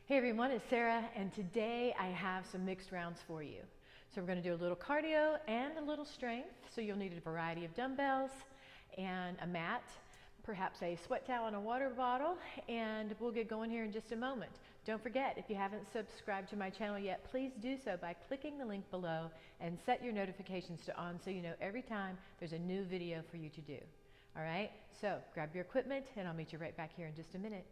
Hey everyone, it's Sarah, and today I have some mixed rounds for you. So we're going to do a little cardio and a little strength. So you'll need a variety of dumbbells and a mat, perhaps a sweat towel and a water bottle, and we'll get going here in just a moment. Don't forget, if you haven't subscribed to my channel yet, please do so by clicking the link below and set your notifications to on so you know every time there's a new video for you to do. All right, so grab your equipment and I'll meet you right back here in just a minute.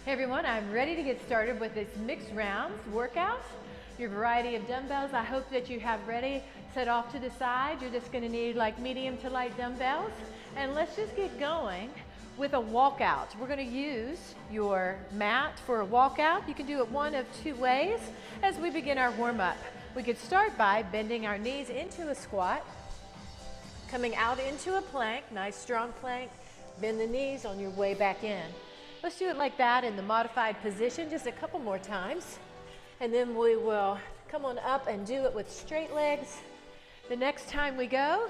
Hey everyone, I'm ready to get started with this mixed rounds workout. Your variety of dumbbells, I hope that you have ready, set off to the side. You're just gonna need like medium to light dumbbells. And let's just get going with a walkout. We're gonna use your mat for a walkout. You can do it one of two ways as we begin our warm up. We could start by bending our knees into a squat, coming out into a plank, nice strong plank. Bend the knees on your way back in. Let's do it like that in the modified position just a couple more times. And then we will come on up and do it with straight legs. The next time we go,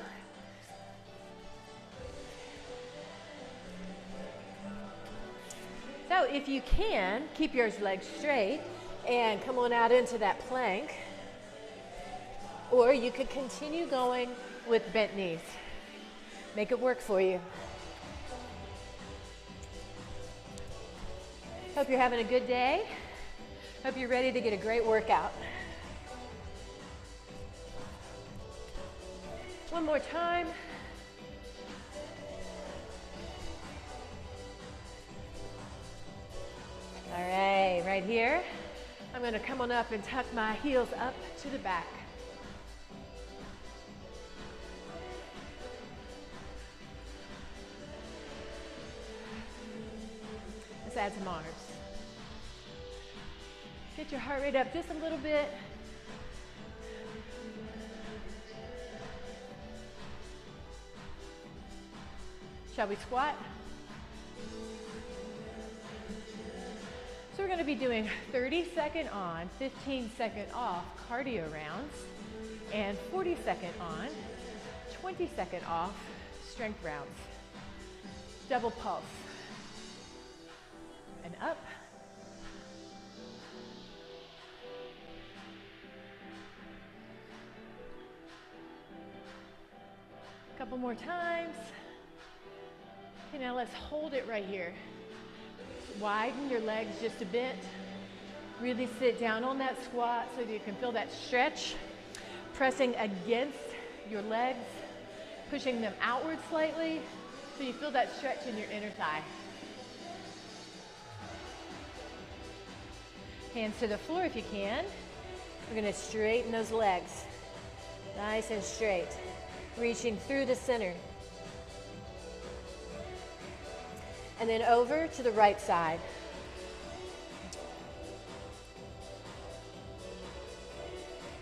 so if you can, keep your legs straight and come on out into that plank. Or you could continue going with bent knees. Make it work for you. Hope you're having a good day. Hope you're ready to get a great workout. One more time. All right, right here. I'm gonna come on up and tuck my heels up to the back. Let's add some arms. Get your heart rate up just a little bit. Shall we squat? So we're going to be doing 30-second on, 15-second off cardio rounds, and 40-second on, 20-second off strength rounds. Double pulse. And up. Couple more times. Okay, now let's hold it right here. Widen your legs just a bit. Really sit down on that squat so that you can feel that stretch. Pressing against your legs, pushing them outward slightly so you feel that stretch in your inner thigh. Hands to the floor if you can. We're going to straighten those legs. Nice and straight. Reaching through the center. And then over to the right side.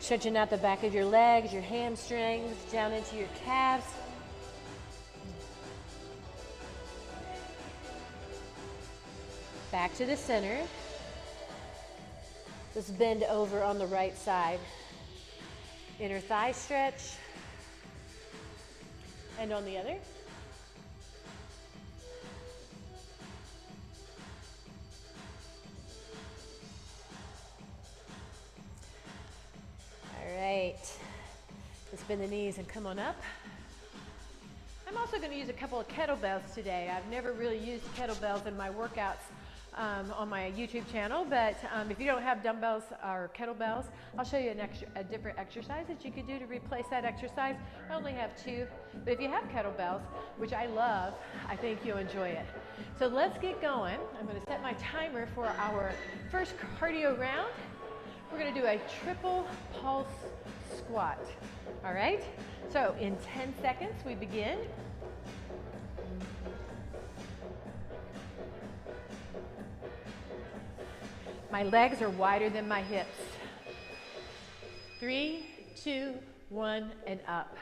Stretching out the back of your legs, your hamstrings, down into your calves. Back to the center. Let's bend over on the right side. Inner thigh stretch. And on the other. All right. Let's bend the knees and come on up. I'm also going to use a couple of kettlebells today. I've never really used kettlebells in my workouts on my YouTube channel, but if you don't have dumbbells or kettlebells, I'll show you a different exercise that you could do to replace that exercise. I only have two, but if you have kettlebells, which I love, I think you'll enjoy it. So let's get going. I'm going to set my timer for our first cardio round. We're going to do a triple pulse squat. All right? So in 10 seconds, we begin. My legs are wider than my hips. 3, 2, 1, and up.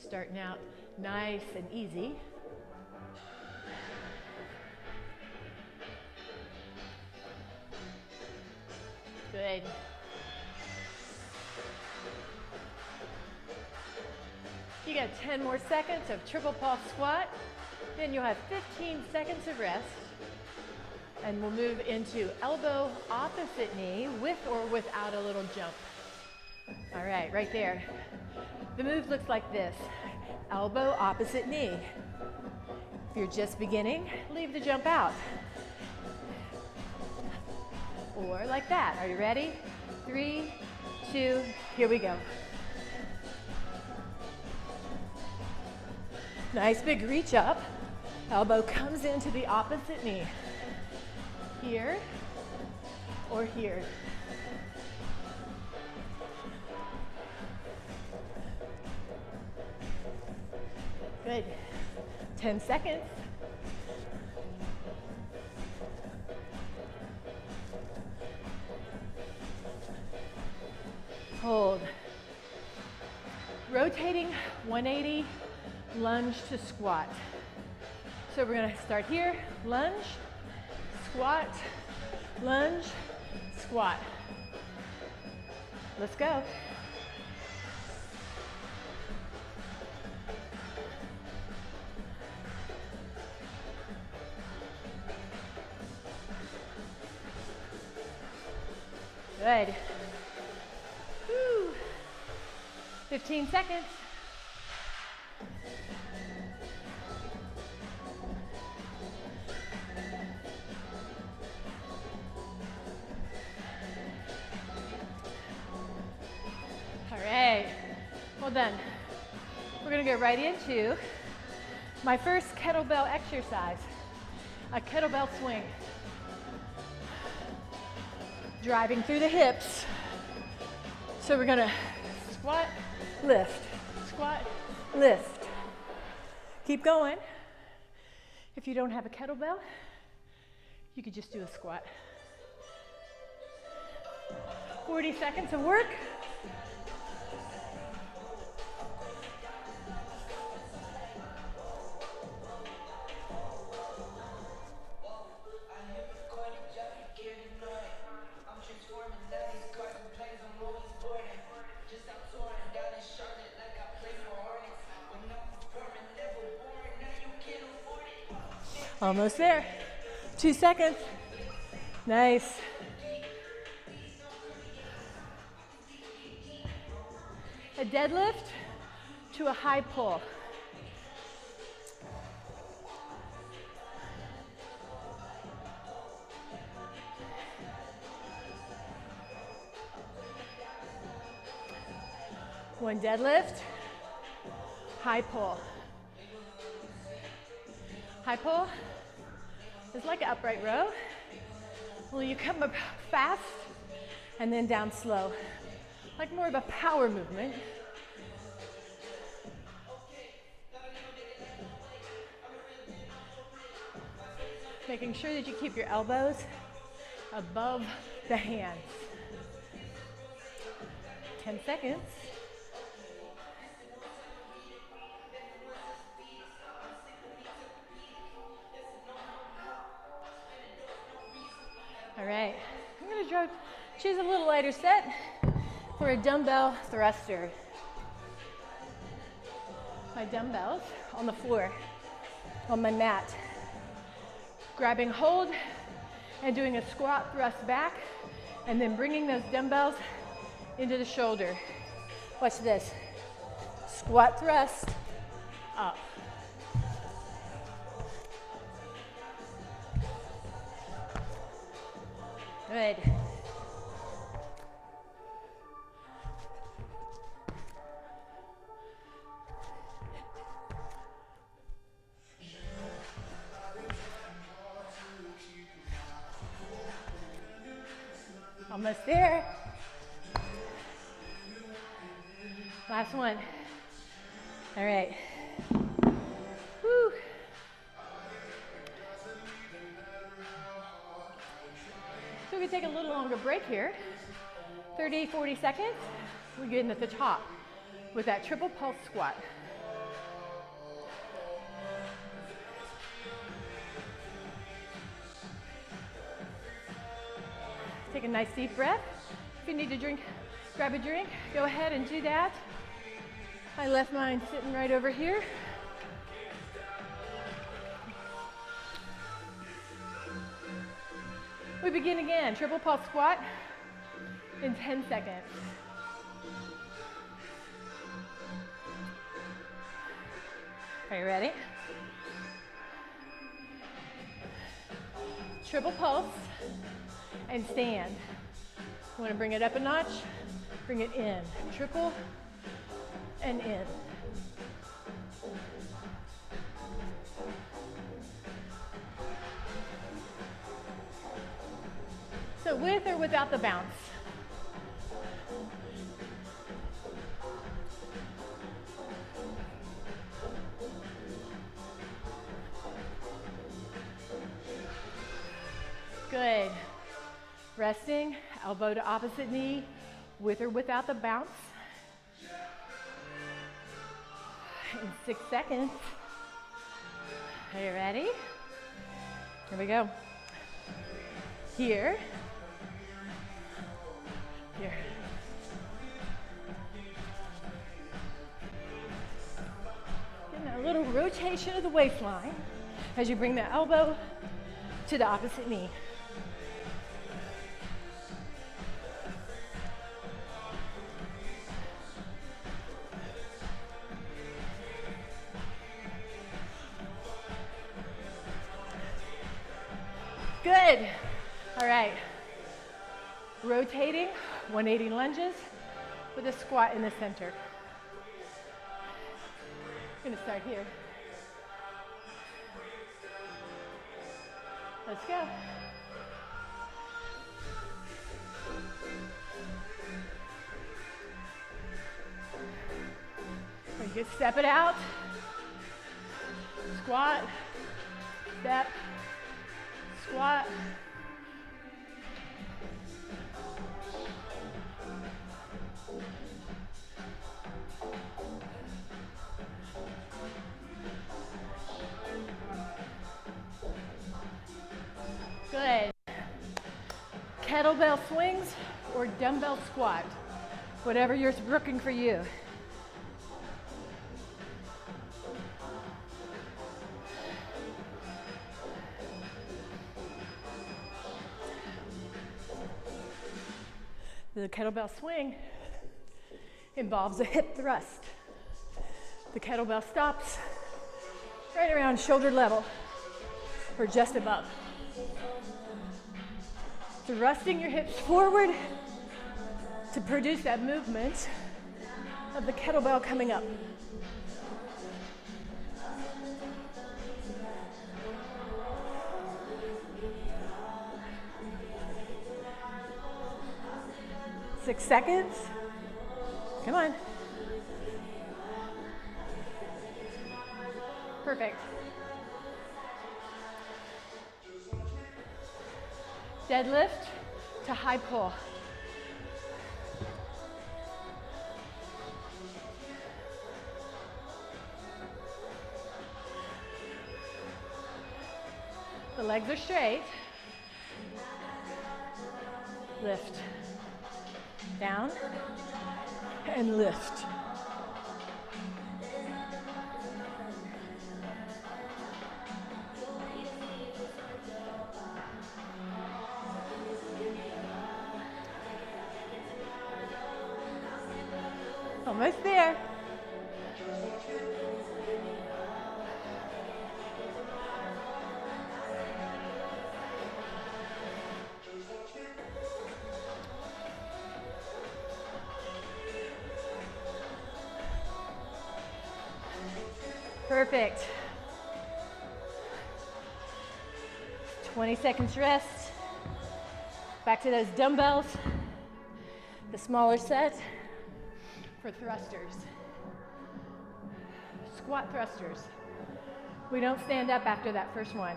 Starting out nice and easy. 10 more seconds of triple pulse squat. Then you'll have 15 seconds of rest. And we'll move into elbow opposite knee with or without a little jump. All right there. The move looks like this. Elbow opposite knee. If you're just beginning, leave the jump out. Or like that. Are you ready? 3, 2, here we go. Nice big reach up. Elbow comes into the opposite knee. Here or here. Good. 10 seconds. Hold. Rotating 180, lunge to squat. So we're gonna start here, lunge, squat, lunge, squat. Let's go. Good. Woo. 15 seconds. All right, well done. We're gonna go right into my first kettlebell exercise, a kettlebell swing. Driving through the hips. So we're gonna squat, lift, squat, lift. Keep going. If you don't have a kettlebell, you could just do a squat. 40 seconds of work. Almost there. 2 seconds. Nice. A deadlift to a high pull. One deadlift, high pull. High pull is like an upright row. Well, you come up fast and then down slow, like more of a power movement. Making sure that you keep your elbows above the hands. 10 seconds. All right, I'm gonna choose a little lighter set for a dumbbell thruster. My dumbbells on the floor, on my mat. Grabbing hold and doing a squat thrust back, and then bringing those dumbbells into the shoulder. Watch this. Squat thrust, up. Good. Almost there. Last one. All right. Woo. So we take a little longer break here. 30, 40 seconds. We're getting at the top with that triple pulse squat. Take a nice deep breath. If you need to drink, grab a drink, go ahead and do that. I left mine sitting right over here. We begin again, triple pulse squat in 10 seconds. Are you ready? Triple pulse and stand. You want to bring it up a notch, bring it in. Triple and in. So with or without the bounce? Good. Resting, elbow to opposite knee, with or without the bounce. In 6 seconds. Are you ready? Here we go. Here. Here. Getting a little rotation of the waistline as you bring the elbow to the opposite knee. Good. All right. Rotating, 180 lunges with a squat in the center. I'm going to start here. Let's go. You can step it out. Squat, step, squat. Good. Kettlebell swings or dumbbell squat, whatever you're working for you. The kettlebell swing involves a hip thrust. The kettlebell stops right around shoulder level or just above. Thrusting your hips forward to produce that movement of the kettlebell coming up. Six seconds. Come on. Perfect. Deadlift to high pull. The legs are straight. Lift. Down and lift. Almost there. Perfect. 20 seconds rest. Back to those dumbbells. The smaller set for thrusters. Squat thrusters. We don't stand up after that first one.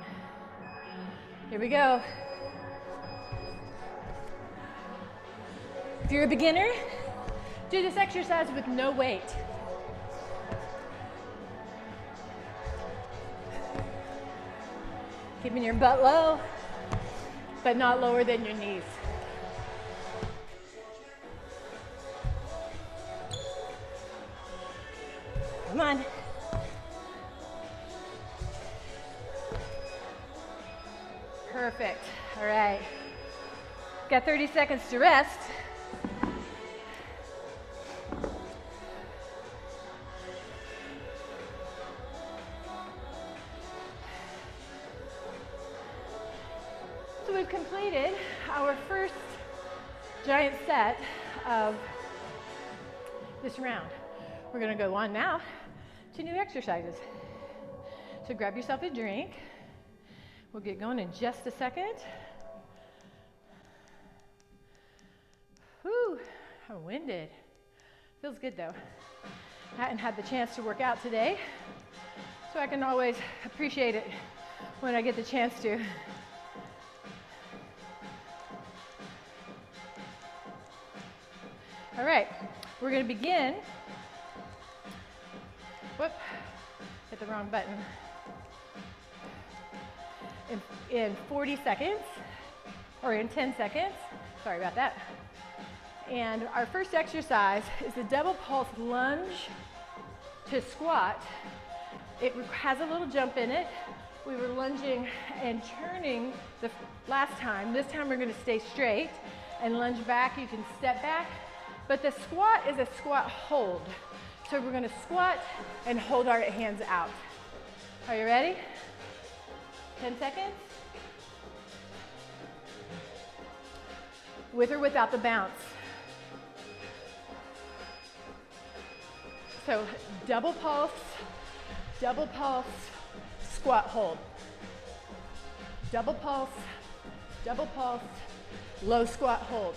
Here we go. If you're a beginner, do this exercise with no weight. Keeping your butt low, but not lower than your knees. Come on. Perfect. All right. Got 30 seconds to rest. So we've completed our first giant set of this round. We're going to go on now to new exercises. So grab yourself a drink. We'll get going in just a second. Whew, I'm winded. Feels good though. I hadn't had the chance to work out today, so I can always appreciate it when I get the chance to. All right, we're going to begin. Whoop, hit the wrong button. In 40 seconds, or in 10 seconds, sorry about that. And our first exercise is a double pulse lunge to squat. It has a little jump in it. We were lunging and turning the last time. This time we're going to stay straight and lunge back. You can step back. But the squat is a squat hold. So we're going to squat and hold our hands out. Are you ready? 10 seconds. With or without the bounce. So double pulse, squat hold. Double pulse, low squat hold.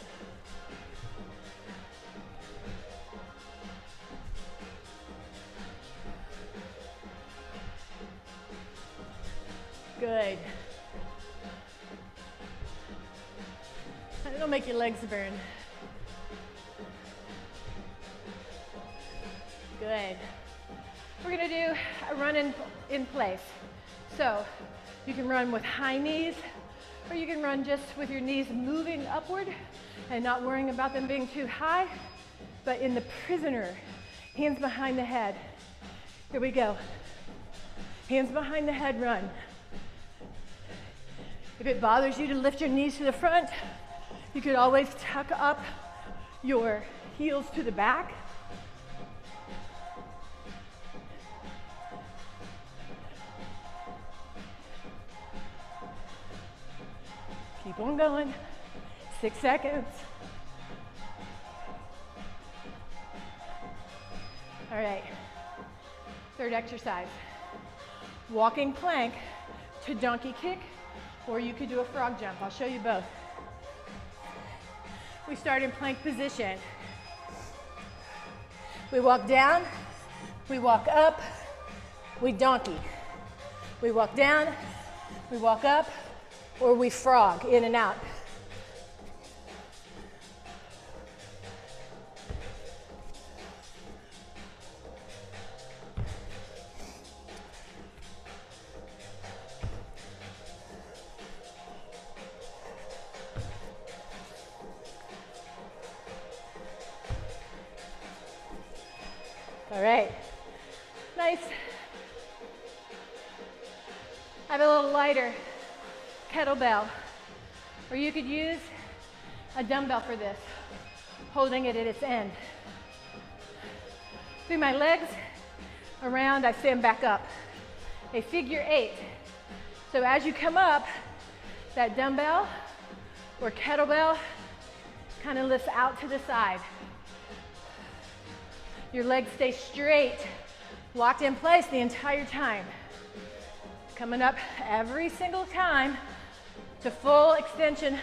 Good. It'll make your legs burn. Good. We're going to do a run in place. So you can run with high knees, or you can run just with your knees moving upward and not worrying about them being too high, but in the prisoner, hands behind the head. Here we go. Hands behind the head, run. If it bothers you to lift your knees to the front, you could always tuck up your heels to the back. Keep on going. 6 seconds. All right. Third exercise. Walking plank to donkey kick, or you could do a frog jump. I'll show you both. We start in plank position. We walk down, we walk up, we donkey. We walk down, we walk up, or we frog, in and out. All right, nice. I have a little lighter kettlebell, or you could use a dumbbell for this, holding it at its end. Through my legs, around, I stand back up. A figure 8. So as you come up, that dumbbell or kettlebell kind of lifts out to the side. Your legs stay straight, locked in place the entire time. Coming up every single time to full extension.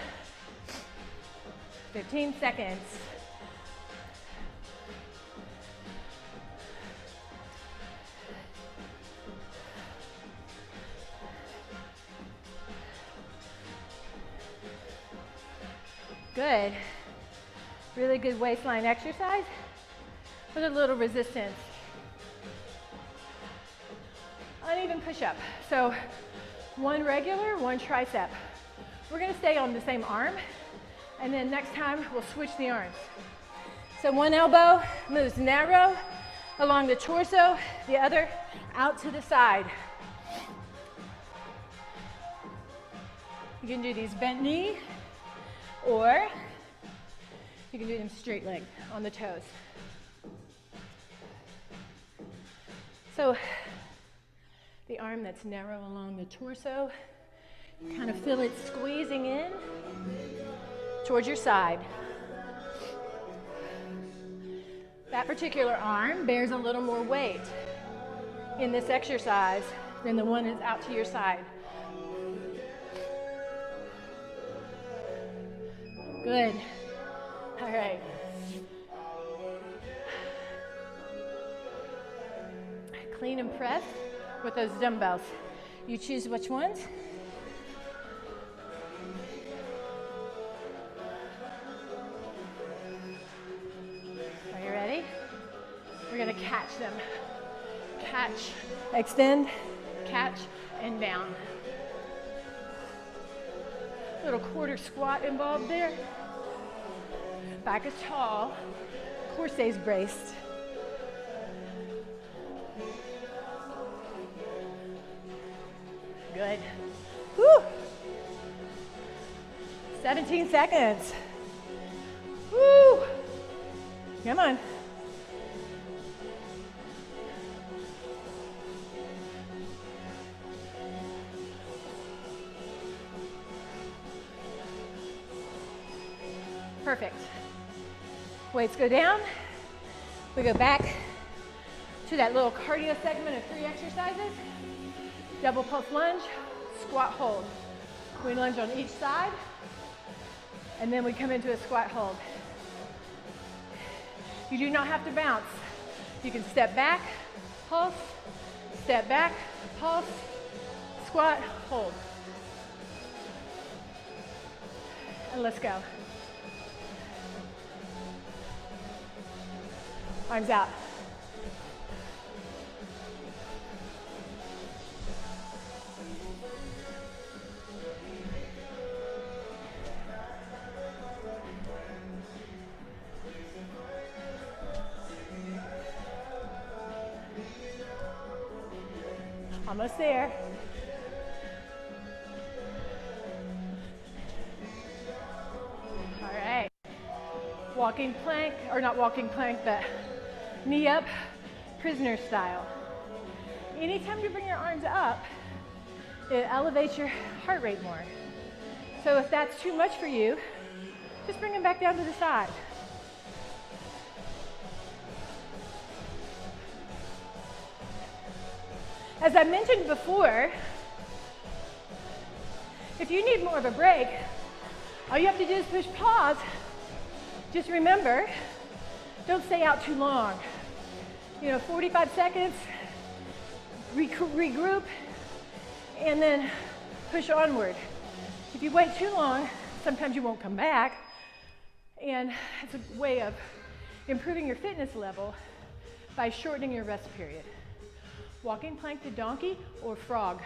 15 seconds. Good. Really good waistline exercise with a little resistance. Uneven push-up. So one regular, one tricep. We're gonna stay on the same arm, and then next time we'll switch the arms. So one elbow moves narrow, along the torso, the other out to the side. You can do these bent knee, or you can do them straight leg on the toes. So the arm that's narrow along the torso, kind of feel it squeezing in towards your side. That particular arm bears a little more weight in this exercise than the one that's out to your side. Good. All right. Clean and press with those dumbbells. You choose which ones. Are you ready? We're going to catch them. Catch, extend, catch, and down. Little quarter squat involved there. Back is tall, core stays braced. Good. Woo! 17 seconds. Woo! Come on. Perfect. Weights go down. We go back to that little cardio segment of 3 exercises. Double pulse lunge, squat hold. We lunge on each side, and then we come into a squat hold. You do not have to bounce. You can step back, pulse, squat, hold. And let's go. Arms out. Almost there. All right. Walking plank, or not walking plank, but knee up, prisoner style. Anytime you bring your arms up, it elevates your heart rate more. So if that's too much for you, just bring them back down to the side. As I mentioned before, if you need more of a break, all you have to do is push pause. Just remember, don't stay out too long. 45 seconds, regroup, and then push onward. If you wait too long, sometimes you won't come back, and it's a way of improving your fitness level by shortening your rest period. Walking plank to donkey or frog.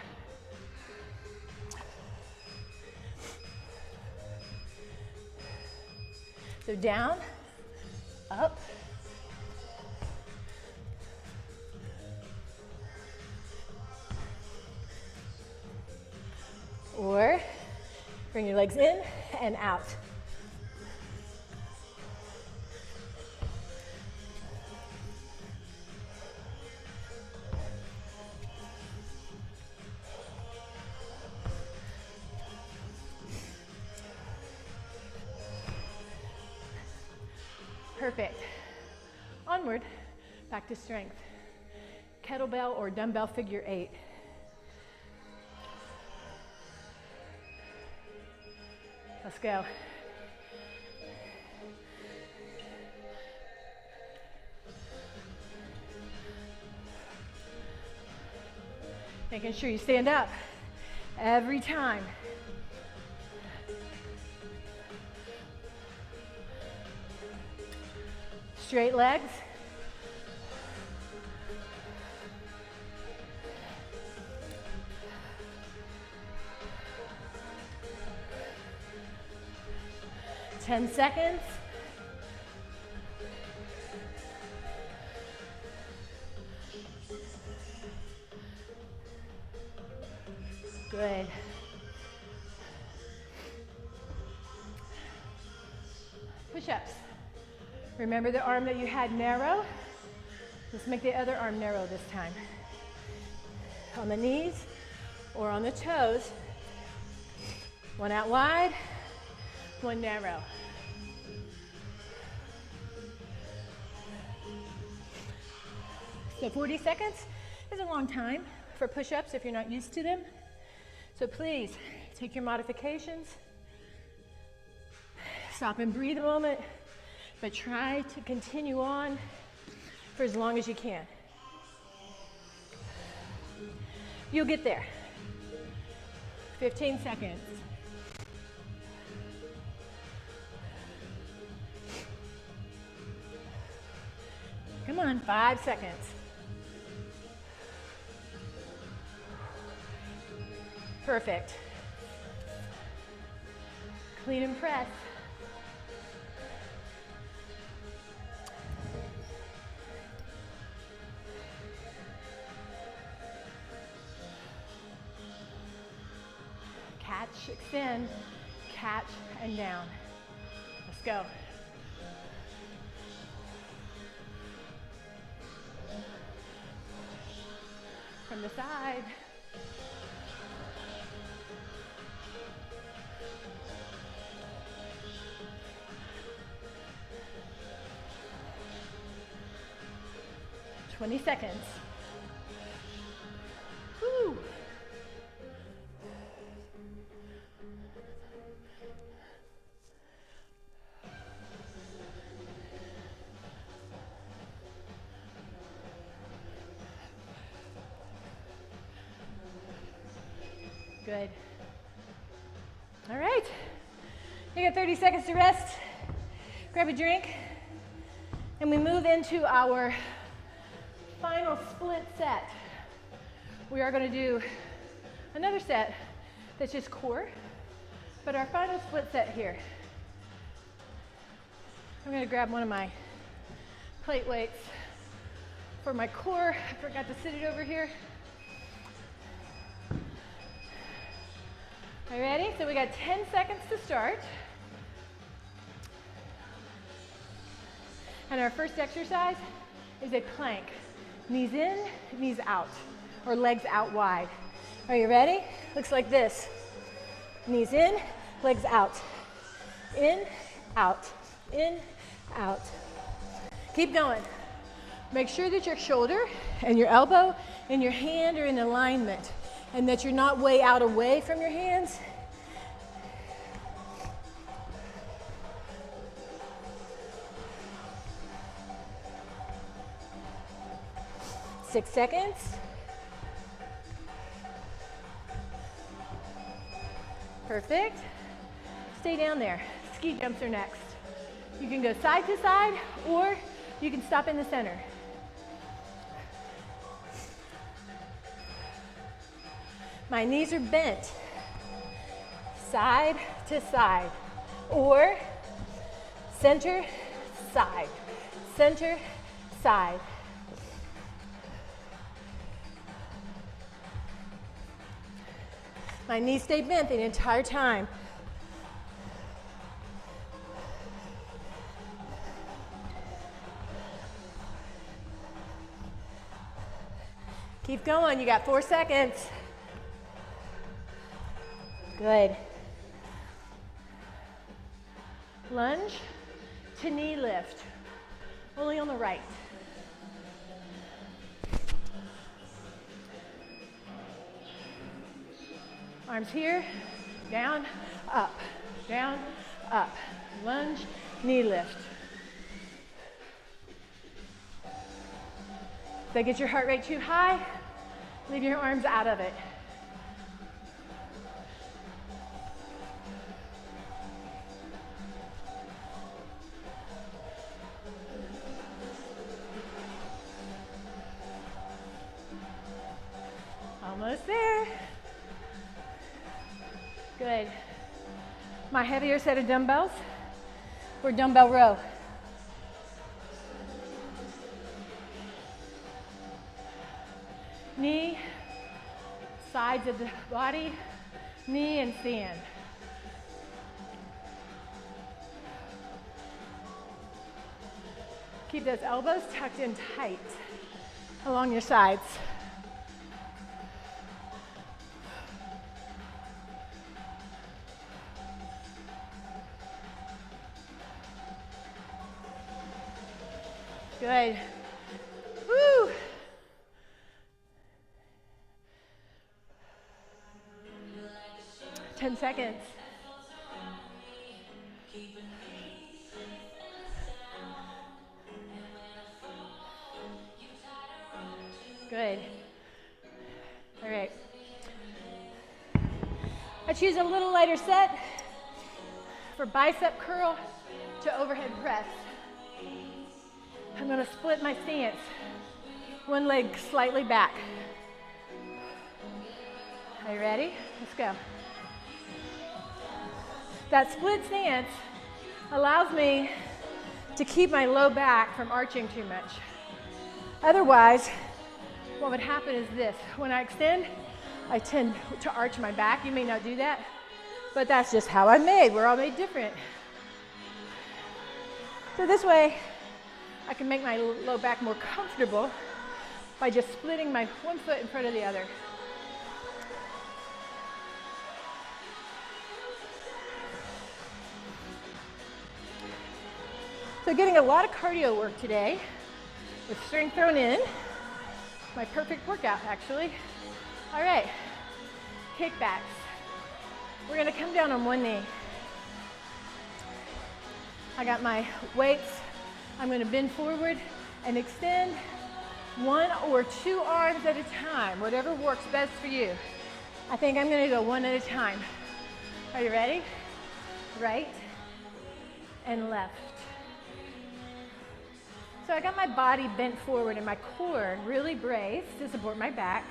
So down, up, or bring your legs in and out. Perfect. Onward, back to strength. Kettlebell or dumbbell figure 8. Let's go. Making sure you stand up every time. Straight legs. Ten seconds. Good. Push-ups. Remember the arm that you had narrow? Let's make the other arm narrow this time. On the knees or on the toes. One out wide, one narrow. So 40 seconds is a long time for push-ups if you're not used to them. So please take your modifications. Stop and breathe a moment, but try to continue on for as long as you can. You'll get there. 15 seconds. Come on, 5 seconds. Perfect. Clean and press. Catch, extend, catch, and down. Let's go. From the side. Twenty seconds. Woo. Good. All right. You got 30 seconds to rest. Grab a drink. And we move into our final split set. We are going to do another set that's just core, but our final split set here. I'm going to grab one of my plate weights for my core. I forgot to sit it over here. Are you ready? So we got 10 seconds to start. And our first exercise is a plank. Knees in, knees out, or legs out wide. Are you ready? Looks like this. Knees in, legs out. In, out, in, out. Keep going. Make sure that your shoulder and your elbow and your hand are in alignment and that you're not way out away from your hands. Six seconds. Perfect. Stay down there. Ski jumps are next. You can go side to side or you can stop in the center. My knees are bent. Side to side or center, side, center, side. My knees stay bent the entire time. Keep going, you got 4 seconds. Good. Lunge to knee lift, only on the right. Arms here, down, up, down, up. Lunge, knee lift. If that gets your heart rate too high, leave your arms out of it. Almost there. Good. My heavier set of dumbbells or dumbbell row. Knee, sides of the body, knee and stand. Keep those elbows tucked in tight along your sides. Good. Woo! Ten seconds. Good. All right. I choose a little lighter set for bicep curl to overhead press. I'm going to split my stance. One leg slightly back. Are you ready? Let's go. That split stance allows me to keep my low back from arching too much. Otherwise, what would happen is this. When I extend, I tend to arch my back. You may not do that, but that's just how I'm made. We're all made different. So this way, I can make my low back more comfortable by just splitting my one foot in front of the other. So getting a lot of cardio work today with strength thrown in. My perfect workout, actually. All right, kickbacks. We're gonna come down on one knee. I got my weights. I'm gonna bend forward and extend one or two arms at a time, whatever works best for you. I think I'm gonna go one at a time. Are you ready? Right and left. So I got my body bent forward and my core really braced to support my back,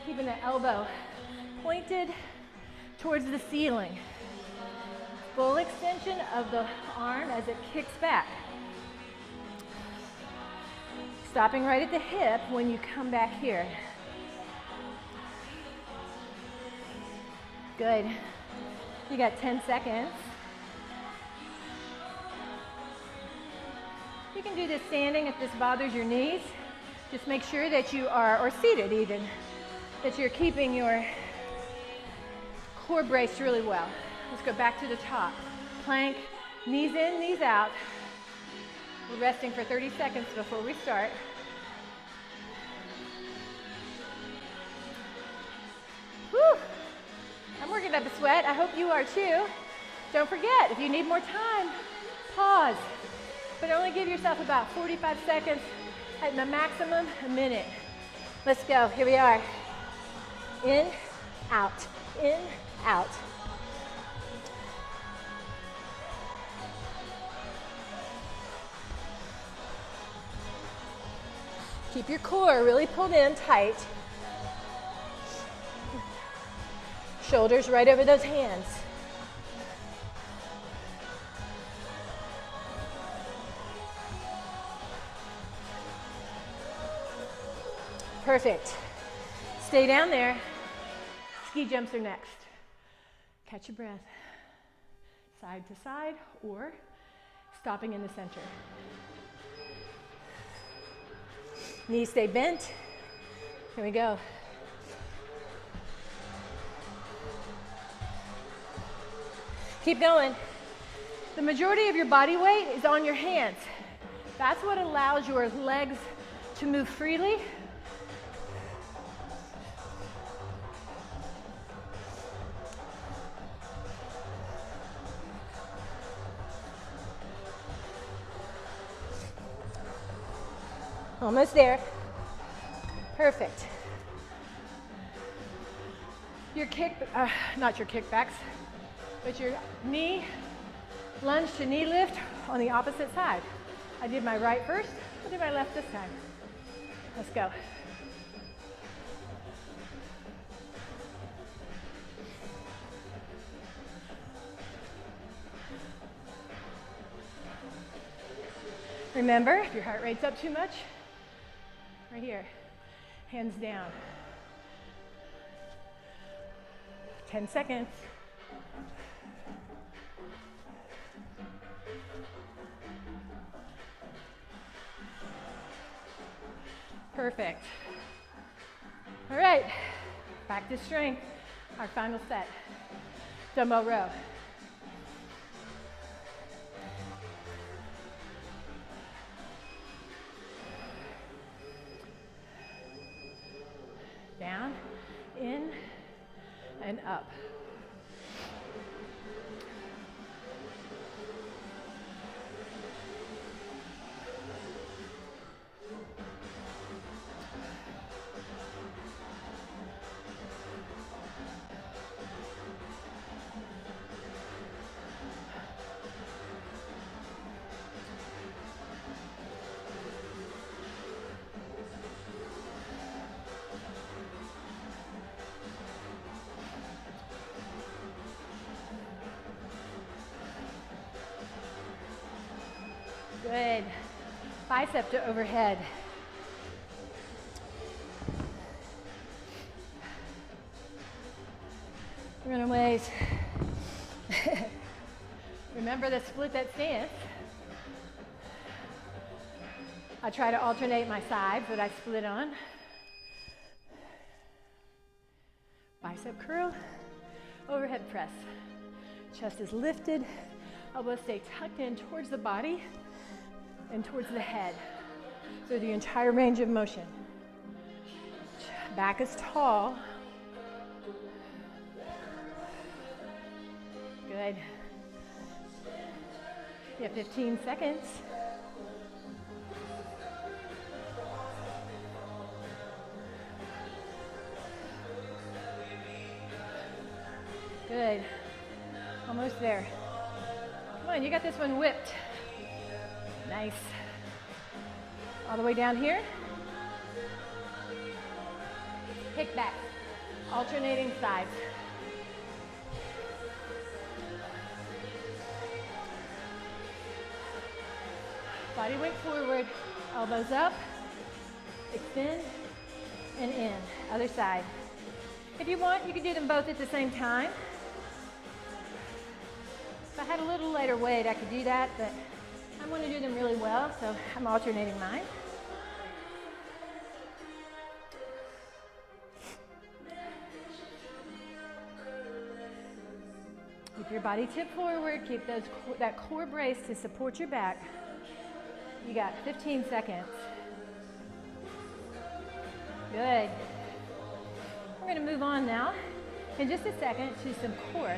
keeping the elbow pointed towards the ceiling. Full extension of the arm as it kicks back. Stopping right at the hip when you come back here. Good. You got 10 seconds. You can do this standing if this bothers your knees. Just make sure that you are, or seated even, that you're keeping your core braced really well. Let's go back to the top. Plank, knees in, knees out. We're resting for 30 seconds before we start. Whew. I'm working up a sweat. I hope you are too. Don't forget, if you need more time, pause. But only give yourself about 45 seconds, at the maximum, a minute. Let's go, here we are. In, out, in, out. Keep your core really pulled in tight. Shoulders right over those hands. Perfect. Stay down there. Ski jumps are next. Catch your breath. Side to side or stopping in the center. Knees stay bent. Here we go. Keep going. The majority of your body weight is on your hands. That's what allows your legs to move freely. Almost there. Perfect. Your not your kickbacks, but your knee lunge to knee lift on the opposite side. I did my right first, I did my left this time. Let's go. Remember, if your heart rate's up too much, right here, hands down. 10 seconds. Perfect. All right, back to strength. Our final set, dumbbell row. Down, in, and up. Good. Bicep to overhead. Runaways. Remember to split that stance. I try to alternate my sides that I split on. Bicep curl, overhead press. Chest is lifted, elbows stay tucked in towards the body and towards the head. So the entire range of motion. Back is tall. Good. You have 15 seconds. Good. Almost there. Come on, you got this one whipped. Nice. All the way down here. Kick back. Alternating sides. Body weight forward, elbows up, extend, and in. Other side. If you want, you can do them both at the same time. If I had a little lighter weight, I could do that, but I want to do them really well, so I'm alternating mine. Keep your body tip forward, keep that core brace to support your back. You got 15 seconds. Good. We're going to move on now in just a second to some core.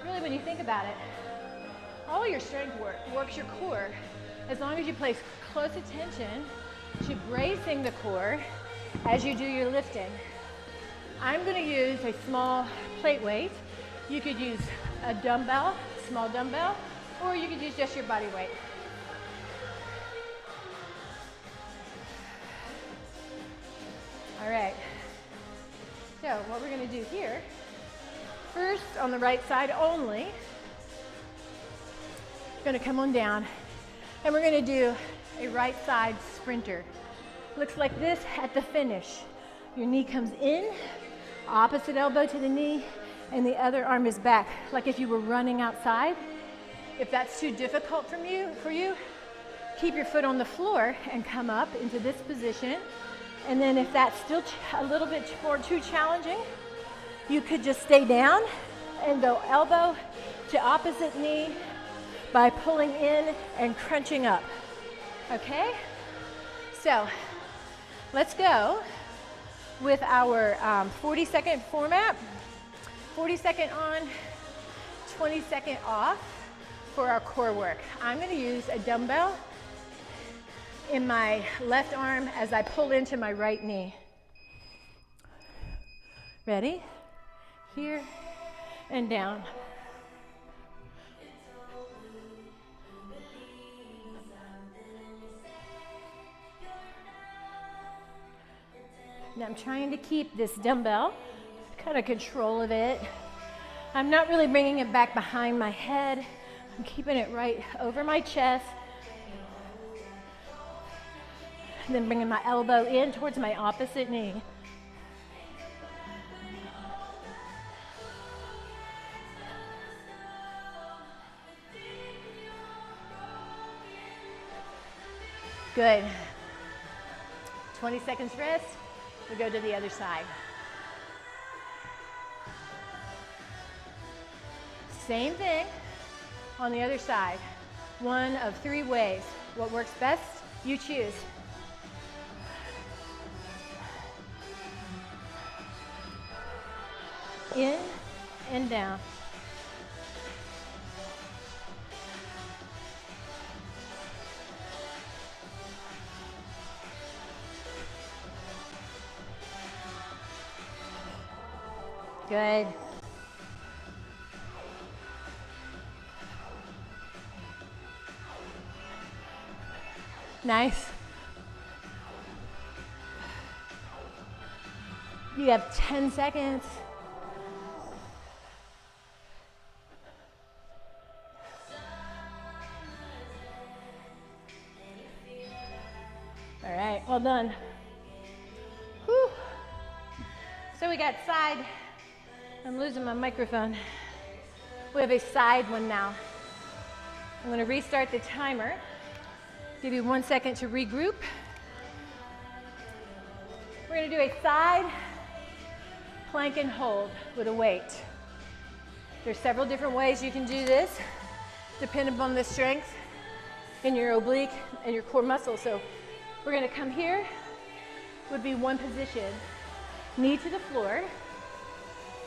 Really, when you think about it, all your strength works your core as long as you place close attention to bracing the core as you do your lifting. I'm going to use a small plate weight. You could use a dumbbell, small dumbbell, or you could use just your body weight. All right. So what we're going to do here, first on the right side only, going to come on down, and we're going to do a right side sprinter. Looks like this at the finish. Your knee comes in, opposite elbow to the knee, and the other arm is back, like if you were running outside. If that's too difficult for you, keep your foot on the floor and come up into this position. And then if that's still a little bit too challenging, you could just stay down and go elbow to opposite knee by pulling in and crunching up. Okay? So let's go with our 40-second format. 40-second on, 20-second off for our core work. I'm going to use a dumbbell in my left arm as I pull into my right knee. Ready? Here and down. Now I'm trying to keep this dumbbell, kind of control of it. I'm not really bringing it back behind my head. I'm keeping it right over my chest. And then bringing my elbow in towards my opposite knee. Good. 20 seconds rest. We go to the other side. Same thing on the other side. One of 3 ways. What works best, you choose. In and down. Good. Nice. You have 10 seconds. All right, well done. Whew. So we got side. I'm losing my microphone. We have a side one now. I'm going to restart the timer. Give you 1 second to regroup. We're going to do a side plank and hold with a weight. There's several different ways you can do this, depending upon the strength in your oblique and your core muscle. So we're going to come here, would be one position. Knee to the floor,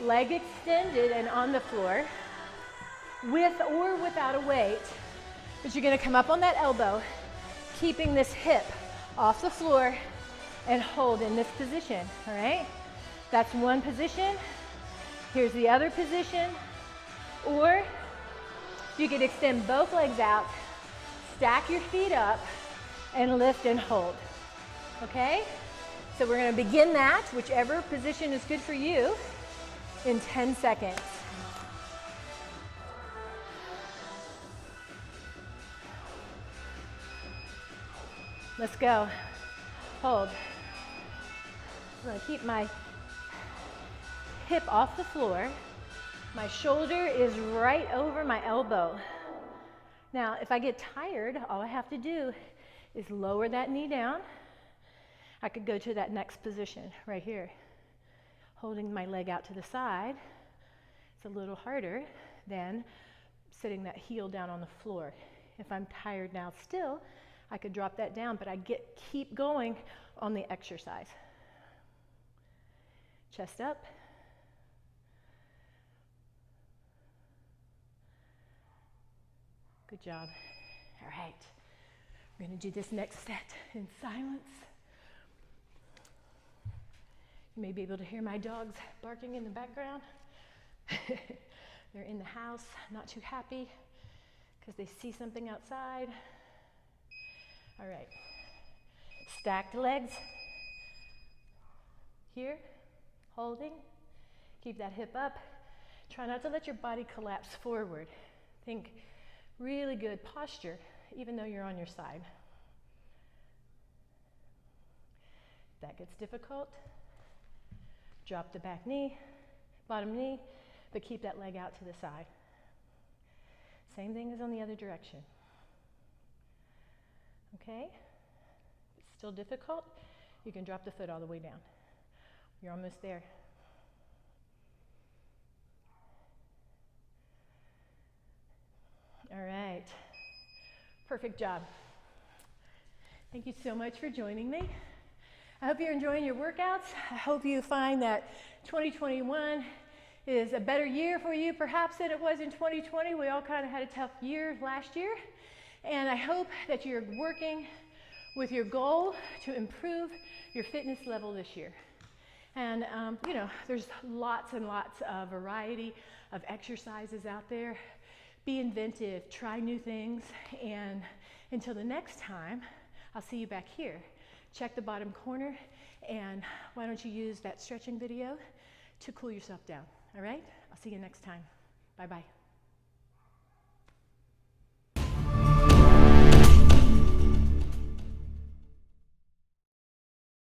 leg extended and on the floor, with or without a weight. But you're going to come up on that elbow, keeping this hip off the floor and hold in this position, all right? That's one position. Here's the other position. Or you could extend both legs out, stack your feet up, and lift and hold, okay? So we're gonna begin that, whichever position is good for you, in 10 seconds. Let's go. Hold. I'm gonna keep my hip off the floor. My shoulder is right over my elbow. Now, if I get tired, all I have to do is lower that knee down. I could go to that next position right here, holding my leg out to the side. It's a little harder than sitting that heel down on the floor. If I'm tired now still, I could drop that down, but I keep going on the exercise. Chest up. Good job. All right. We're going to do this next set in silence. You may be able to hear my dogs barking in the background. They're in the house, not too happy because they see something outside. All right. Stacked legs. Here, holding. Keep that hip up. Try not to let your body collapse forward. Think really good posture, even though you're on your side. If that gets difficult, drop the back knee, bottom knee, but keep that leg out to the side. Same thing as on the other direction. Okay? If it's still difficult, you can drop the foot all the way down. You're almost there. All right. Perfect job. Thank you so much for joining me. I hope you're enjoying your workouts. I hope you find that 2021 is a better year for you perhaps than it was in 2020. We all kind of had a tough year last year. And I hope that you're working with your goal to improve your fitness level this year. And you know, there's lots and lots of variety of exercises out there. Be inventive, try new things, and until the next time, I'll see you back here. Check the bottom corner, and why don't you use that stretching video to cool yourself down, all right? I'll see you next time. Bye-bye.